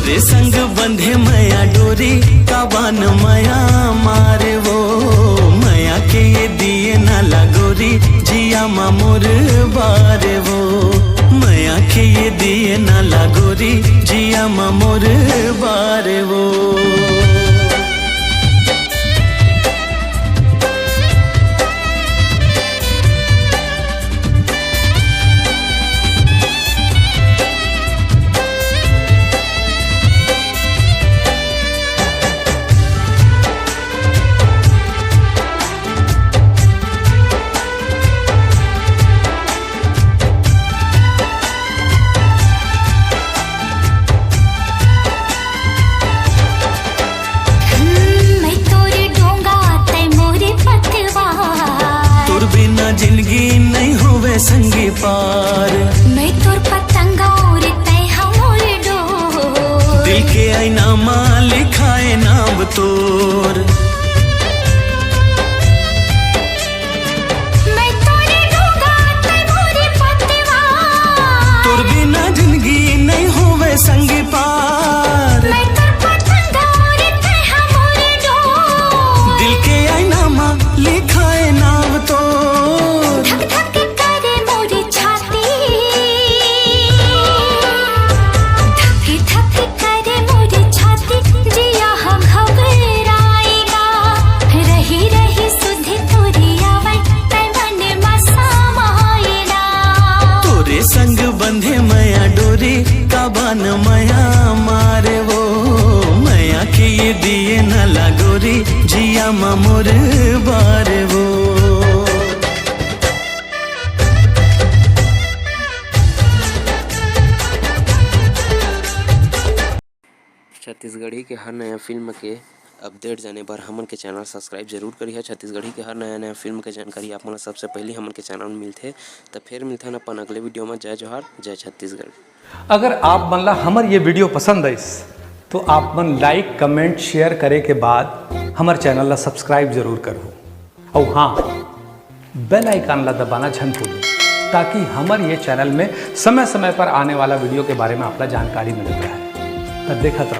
तोरे संग बंधे मैया डोरी काबान मैया मारे वो मैया के ये दिए ना लागोरी जिया मोर बारे वो मैया के ये दिए ना लागोरी जिया मोर बारे वो। जिंदगी नहीं होवे संगी पार मैं तोर पतंगा और तै हमर डोर दिल के आईना मां लिखाए नाम तोर मैं तोरे डोगा तै मोरे पतवा तोर बिना जिंदगी नहीं होवे संगी पार मैं तोर पतंगा और तै हमर डोर दिल के आईना मां लिखाए नाम तोर संग बंधे मैया डोरी काबान मैया मारे वो मैया के ये दिए न लागोरी जिया मोर बारे वो। छत्तीसगढ़ी के हर नया फिल्म के अपडेट जाने बर हमन के चैनल सब्सक्राइब जरूर करिए। छत्तीसगढ़ी के हर नया फिल्म के जानकारी आप मन सबसे पहले हमन के चैनल में मिलथे। तो फिर मिलथे अपन अगले वीडियो में। जय जोहार, जय छत्तीसगढ़। अगर आप मन ला हमर ये वीडियो पसंद आइस तो आप मन लाइक कमेंट शेयर करे के बाद हमर चैनल ला सब्सक्राइब जरूर करो और हाँ बेल आइकन ला दबाना झन भूलिए ताकि हमर ये चैनल में समय समय पर आने वाला वीडियो के बारे में आपला जानकारी मिलता है। तो देखत रहो।